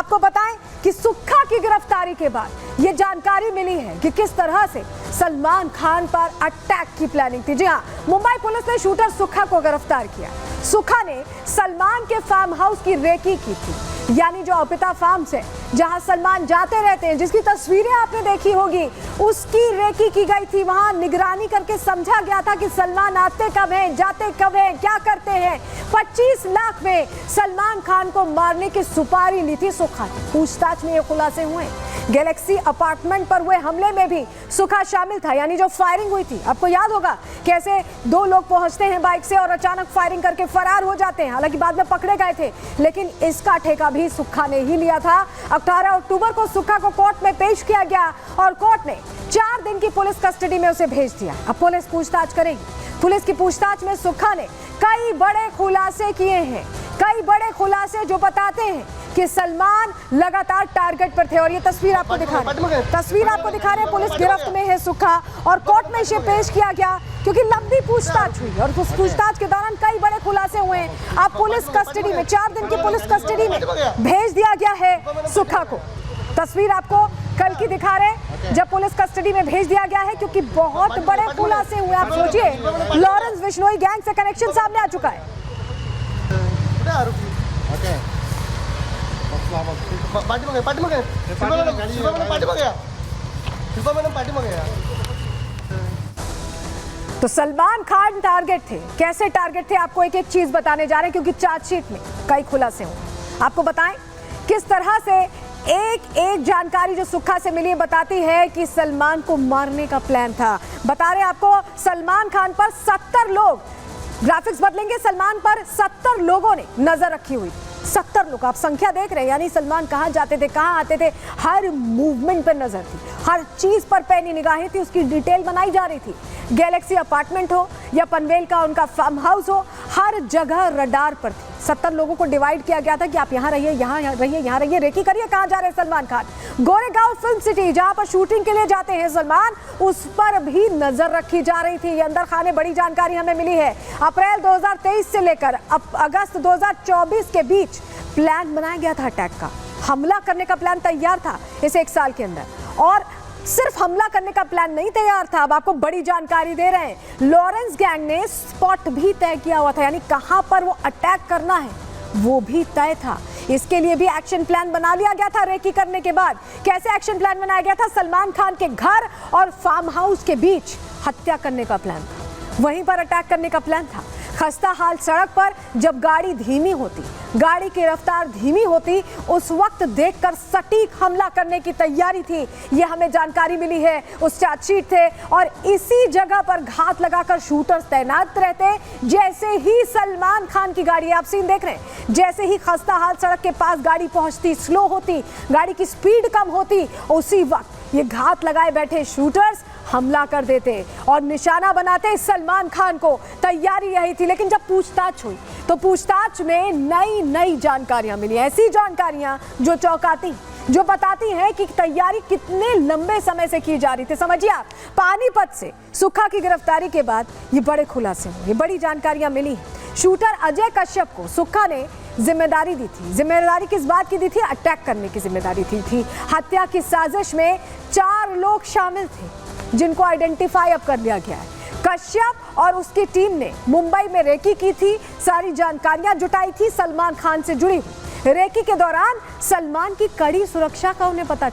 आपको बताएं कि सुक्खा की गिरफ्तारी के बाद ये जानकारी मिली है कि किस तरह से सलमान खान पर अटैक की प्लानिंग थी। जी हां, मुंबई पुलिस ने शूटर सुक्खा को गिरफ्तार किया। सुक्खा ने सलमान के फार्म हाउस की रेकी की थी, यानी जो अर्पिता फार्म्स है जहां सलमान जाते रहते हैं, जिसकी तस्वीरें आपने देखी होगी, उसकी रेकी की गई थी। वहां निगरानी करके समझा गया था कि सलमान आते कब हैं, जाते कब हैं, क्या करते हैं। 25 लाख में सलमान खान को मारने की सुपारी ली थी सुक्खा ने। पूछताछ में ये खुलासे हुए। गैलेक्सी अपार्टमेंट पर हुए हमले में भी सुक्खा शामिल था, यानी जो फायरिंग हुई थी। आपको याद होगा कैसे 2 लोग पहुंचते हैं बाइक से और अचानक फायरिंग करके फरार हो जाते हैं। हालांकि बाद में पकड़े गए थे, लेकिन इसका ठेका भी सुक्खा ने ही लिया था। 18 अक्टूबर को सुक्खा को कोर्ट में पेश किया गया और कोर्ट ने 4 दिन की पुलिस कस्टडी में उसे भेज दिया। अब पुलिस पूछताछ करेगी। पुलिस की पूछताछ में सुक्खा ने कई बड़े खुलासे किए हैं, कई बड़े खुलासे जो बताते हैं कि सलमान लगातार टारगेट पर थे। और ये तस्वीर आपको दिखा रहे हैं, पुलिस गिरफ्त में है सुक्खा और कोर्ट में इसे पेश किया गया क्योंकि लंबी पूछताछ हुई और उस पूछताछ के दौरान कई बड़े खुलासे हुए हैं। अब पुलिस कस्टडी में 4 दिन की पुलिस कस्टडी में भेज दिया गया है सुक्खा को। तस्वीर आपको कल की दिखा रहे हैं जब पुलिस कस्टडी में भेज दिया गया है, क्योंकि बहुत बड़े खुलासे हुए। आप सोचिए, लॉरेंस बिश्नोई गैंग से कनेक्शन सामने आ चुका है। तो सलमान खान टारगेट थे। कैसे टारगेट थे, आपको एक एक चीज बताने जा रहे हैं, क्योंकि चार्जशीट में कई खुलासे हुए। आपको बताएं किस तरह से एक एक जानकारी जो सुक्खा से मिली बताती है कि सलमान को मारने का प्लान था। बता रहे आपको, सलमान खान पर 70 लोग, ग्राफिक्स बदलेंगे, सलमान पर 70 लोगों ने नजर रखी हुई। 70 लोग, आप संख्या देख रहे हैं, यानी सलमान कहाँ जाते थे, कहाँ आते थे, हर मूवमेंट पर नजर थी, हर चीज पर पैनी निगाहें थी, उसकी डिटेल बनाई जा रही थी। गैलेक्सी अपार्टमेंट हो या पनवेल का उनका फार्म हाउस हो, हर जगह रडार पर थी। 70 लोगों को डिवाइड किया गया था कि आप यहाँ रहिए, यहाँ रहिए, यहाँ रहिए, रेकी करिए कहाँ जा रहे हैं सलमान खान। गोरेगांव फिल्म सिटी जहाँ पर शूटिंग के लिए जाते हैं सलमान, उस पर भी नजर रखी जा रही थी। ये अंदर खाने बड़ी जानकारी हमें मिली है। अप्रैल 2023 से लेकर अगस्त 2024 के बीच प्लान बनाया गया था अटैक का। हमला करने का प्लान तैयार था इस 1 साल के अंदर। और सिर्फ हमला करने का प्लान नहीं तैयार था, अब आपको बड़ी जानकारी दे रहे हैं, लॉरेंस गैंग ने स्पॉट भी तय किया हुआ था, यानी कहां पर वो अटैक करना है वो भी तय था। इसके लिए भी एक्शन प्लान बना लिया गया था। रेकी करने के बाद कैसे एक्शन प्लान बनाया गया था, सलमान खान के घर और फार्म हाउस के बीच हत्या करने का प्लान था, वहीं पर अटैक करने का प्लान था। खस्ता हाल सड़क पर जब गाड़ी धीमी होती, गाड़ी की रफ्तार धीमी होती, उस वक्त देखकर सटीक हमला करने की तैयारी थी। ये हमें जानकारी मिली है, उस चार्जशीट थे। और इसी जगह पर घात लगाकर शूटर्स तैनात रहते। जैसे ही सलमान खान की गाड़ी, आप सीन देख रहे हैं, जैसे ही खस्ता हाल सड़क के पास गाड़ी पहुंचती, स्लो होती, गाड़ी की स्पीड कम होती, उसी वक्त ये घात लगाए बैठे शूटर्स हमला कर देते और निशाना बनाते सलमान खान को। तैयारी यही थी। लेकिन जब पूछताछ हुई तो पूछताछ में नई नई जानकारियां मिली, ऐसी जानकारियां जो चौंकाती, जो बताती हैं कि तैयारी कितने लंबे समय से की जा रही थी। समझिए आप, पानीपत से सुक्खा की गिरफ्तारी के बाद ये बड़े खुलासे हुए, ये बड़ी जानकारियां मिली। शूटर अजय कश्यप को सुक्खा ने जिम्मेदारी दी थी। जिम्मेदारी किस बात की दी थी? अटैक करने की जिम्मेदारी थी। हत्या की साजिश में 4 लोग शामिल थे जिनको आइडेंटिफाई अब कर लिया गया है। कश्यप और उसकी टीम ने मुंबई में रेकी की थी, सारी जानकारियां जुटाई थी सलमान खान से जुड़ी हुई। रेकी के दौरान सलमान की कड़ी सुरक्षा का उन्हें पता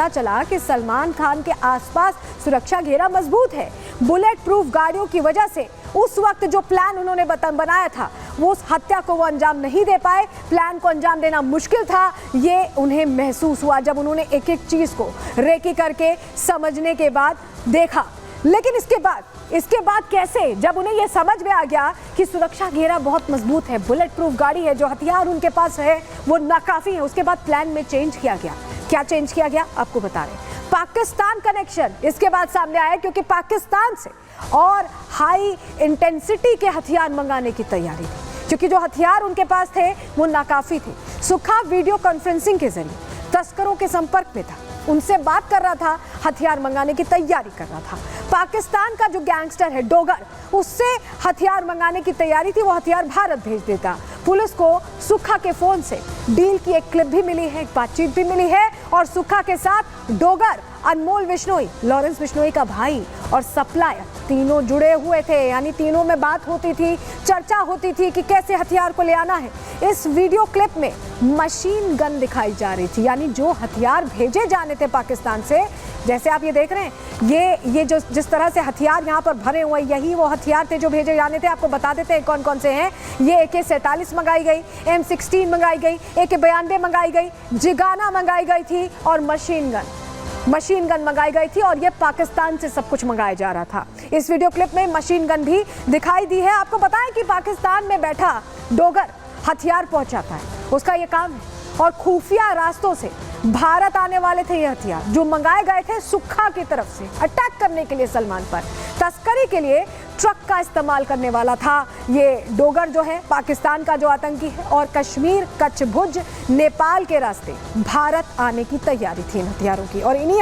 चला कि सलमान खान के आसपास सुरक्षा घेरा मजबूत है। बुलेट प्रूफ गाड़ियों की वजह से उस वक्त जो प्लान उन्होंने बनाया था, वो उस हत्या को वो अंजाम नहीं दे पाए। प्लान को अंजाम देना मुश्किल था, ये उन्हें महसूस हुआ जब उन्होंने एक एक चीज को रेकी करके समझने के बाद देखा। लेकिन इसके बाद कैसे, जब उन्हें यह समझ में आ गया कि सुरक्षा घेरा बहुत मजबूत है, बुलेट प्रूफ गाड़ी है, जो हथियार उनके पास है वो नाकाफी है, उसके बाद प्लान में चेंज किया गया। क्या चेंज किया गया आपको बता रहे हैं। पाकिस्तान कनेक्शन इसके बाद सामने आया, क्योंकि पाकिस्तान से और हाई इंटेंसिटी के हथियार मंगाने की तैयारी थी, क्योंकि जो हथियार उनके पास थे वो नाकाफी थे। सुक्खा वीडियो कॉन्फ्रेंसिंग के जरिए तस्करों के संपर्क में था। उनसे बात कर रहा था, हथियार मंगाने की तैयारी कर रहा था। पाकिस्तान का जो गैंगस्टर है डोगर, उससे हथियार मंगाने की तैयारी थी, वो हथियार भारत भेज देता। पुलिस को सुक्खा के फोन से डील की एक क्लिप भी मिली है, एक बातचीत भी मिली है, और सुक्खा के साथ डोगर, अनमोल बिश्नोई, लॉरेंस बिश्नोई का भाई और सप्लायर, तीनों जुड़े हुए थे। यानी तीनों में बात होती थी, चर्चा होती थी कि कैसे हथियार को ले आना है। इस वीडियो क्लिप में मशीन गन दिखाई जा रही थी, यानी जो हथियार भेजे जाने थे पाकिस्तान से। जैसे आप ये देख रहे हैं, ये जो जिस तरह से हथियार यहाँ पर भरे हुए, यही वो हथियार थे जो भेजे जाने थे। आपको बता देते हैं कौन कौन से हैं। ये AK-47 मंगाई गई, M16 मंगाई गई, AK-92 मंगाई गई, जिगाना मंगाई गई थी, और मशीन गन मंगाई गई थी। और ये पाकिस्तान से सब कुछ मंगाया जा रहा था। इस वीडियो क्लिप में मशीन गन भी दिखाई दी है। आपको बताएं कि पाकिस्तान में बैठा डोगर हथियार पहुंचाता है, उसका ये काम है। और खुफिया रास्तों से भारत आने वाले थे ये हथियार, जो मंगाए गए थे सुक्खा की तरफ से अटैक करने के लिए सलमान पर। तस्करी के लिए ट्रक का इस्तेमाल करने वाला था ये डोगर, जो है पाकिस्तान का जो आतंकी है। और कश्मीर, कच्छ, भुज, नेपाल के रास्ते भारत आने की तैयारी थी इन हथियारों की। और इन्हीं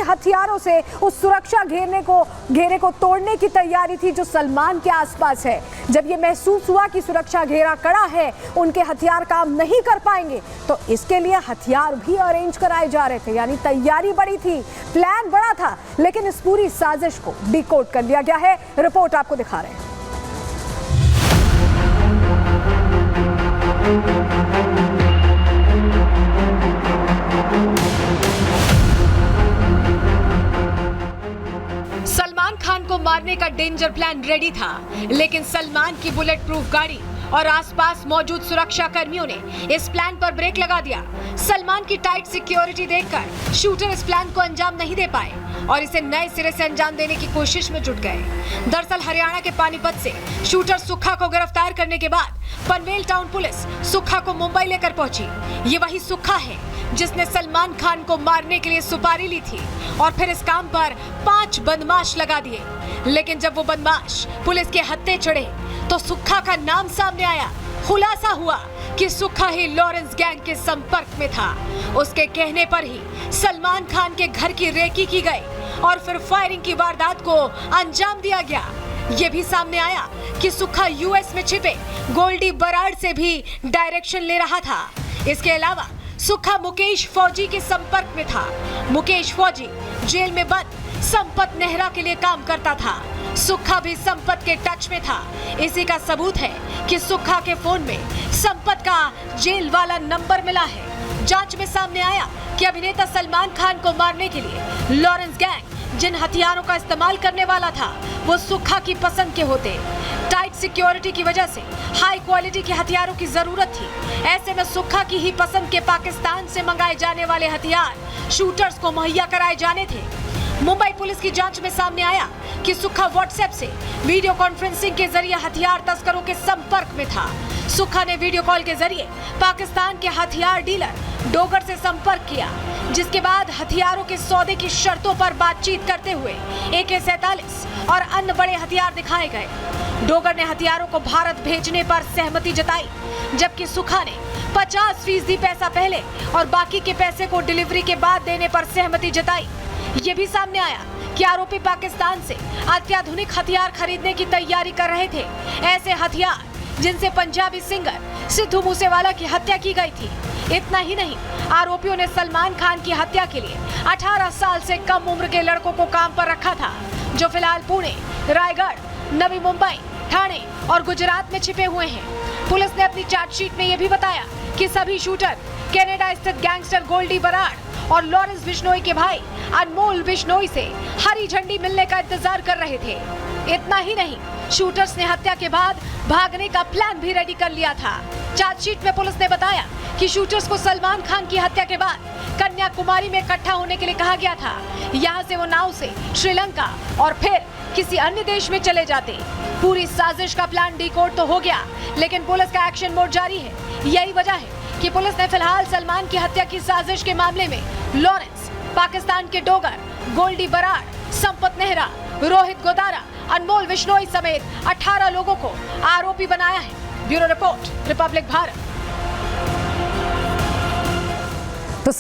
हथियारों से उस सुरक्षा घेरे को तोड़ने की तैयारी थी जो सलमान के आसपास है। जब ये महसूस हुआ कि सुरक्षा घेरा कड़ा है, उनके हथियार काम नहीं कर पाएंगे, तो इसके लिए हथियार भी अरेंज कराए जा रहे थे। यानी तैयारी बड़ी थी, प्लान बड़ा था, लेकिन इस पूरी साजिश को डिकोड कर लिया गया है। रिपोर्ट आपको दिखा रहे हैं। सलमान खान को मारने का डेंजर प्लान रेडी था, लेकिन सलमान की बुलेट प्रूफ गाड़ी और आसपास मौजूद सुरक्षा कर्मियों ने इस प्लान पर ब्रेक लगा दिया। सलमान की टाइट सिक्योरिटी देखकर शूटर इस प्लान को अंजाम नहीं दे पाए और इसे नए सिरे से अंजाम देने की कोशिश में जुट गए। दरअसल हरियाणा के पानीपत से शूटर सुक्खा को गिरफ्तार करने के बाद पनवेल टाउन पुलिस सुक्खा को मुंबई लेकर पहुंची। ये वही सुक्खा है जिसने सलमान खान को मारने के लिए सुपारी ली थी और फिर इस काम पर 5 बदमाश लगा दिए। लेकिन जब वो बदमाश पुलिस के हत्थे चढ़े तो सुक्खा का नाम सामने आया। खुलासा हुआ कि सुक्खा ही लॉरेंस गैंग के संपर्क में था। उसके कहने पर ही सलमान खान के घर की रेकी की गई और फिर फायरिंग की वारदात को अंजाम दिया गया। ये भी सामने आया कि सुक्खा यूएस में छिपे गोल्डी बराड़ से भी डायरेक्शन ले रहा था। इसके अलावा सुक्खा मुकेश फौजी के संपर्क में था। मुकेश फौजी जेल में बंद संपत नेहरा के लिए काम करता था। सुक्खा भी संपत के टच में था। इसी का सबूत है कि सुक्खा के फोन में संपत का जेल वाला नंबर मिला है। जांच में सामने आया कि अभिनेता सलमान खान को मारने के लिए लॉरेंस गैंग जिन हथियारों का इस्तेमाल करने वाला था वो सुक्खा की पसंद के होते। टाइट सिक्योरिटी की वजह से हाई क्वालिटी के हथियारों की जरूरत थी। ऐसे में सुक्खा की ही पसंद के पाकिस्तान से मंगाए जाने वाले हथियार शूटर्स को मुहैया कराए जाने थे। मुंबई पुलिस की जांच में सामने आया कि सुक्खा व्हाट्सएप से वीडियो कॉन्फ्रेंसिंग के जरिए हथियार तस्करों के संपर्क में था। सुक्खा ने वीडियो कॉल के जरिए पाकिस्तान के हथियार डीलर डोगर से संपर्क किया, जिसके बाद हथियारों के सौदे की शर्तों पर बातचीत करते हुए AK-47 और अन्य बड़े हथियार दिखाए गए। डोगर ने हथियारों को भारत भेजने पर सहमति जताई, जबकि सुक्खा ने 50% पैसा पहले और बाकी के पैसे को डिलीवरी के बाद देने पर सहमति जताई। ये भी सामने आया कि आरोपी पाकिस्तान से अत्याधुनिक हथियार खरीदने की तैयारी कर रहे थे। ऐसे हथियार जिनसे पंजाबी सिंगर सिद्धू मूसेवाला की हत्या की गई थी। इतना ही नहीं, आरोपियों ने सलमान खान की हत्या के लिए 18 साल से कम उम्र के लड़कों को काम पर रखा था, जो फिलहाल पुणे, रायगढ़, नवी मुंबई, ठाणे और गुजरात में छिपे हुए हैं। पुलिस ने अपनी चार्जशीट में यह भी बताया कि सभी शूटर कनाडा स्थित गैंगस्टर गोल्डी बराड़ और लॉरेंस बिश्नोई के भाई अनमोल बिश्नोई से हरी झंडी मिलने का इंतजार कर रहे थे। इतना ही नहीं, शूटर्स ने हत्या के बाद भागने का प्लान भी रेडी कर लिया था। चार्जशीट में पुलिस ने बताया कि शूटर्स को सलमान खान की हत्या के बाद कन्याकुमारी में इकट्ठा होने के लिए कहा गया था। यहाँ से वो नाव से श्रीलंका और फिर किसी अन्य देश में चले जाते। पूरी साजिश का प्लान डिकोड तो हो गया, लेकिन पुलिस का एक्शन मोड जारी है। यही वजह है कि पुलिस ने फिलहाल सलमान की हत्या की साजिश के मामले में लॉरेंस, पाकिस्तान के डोगर, गोल्डी बराड़, संपत नेहरा, रोहित गोदारा, अनमोल बिश्नोई समेत 18 लोगों को आरोपी बनाया है। Bureau report, Republic Bharat. तो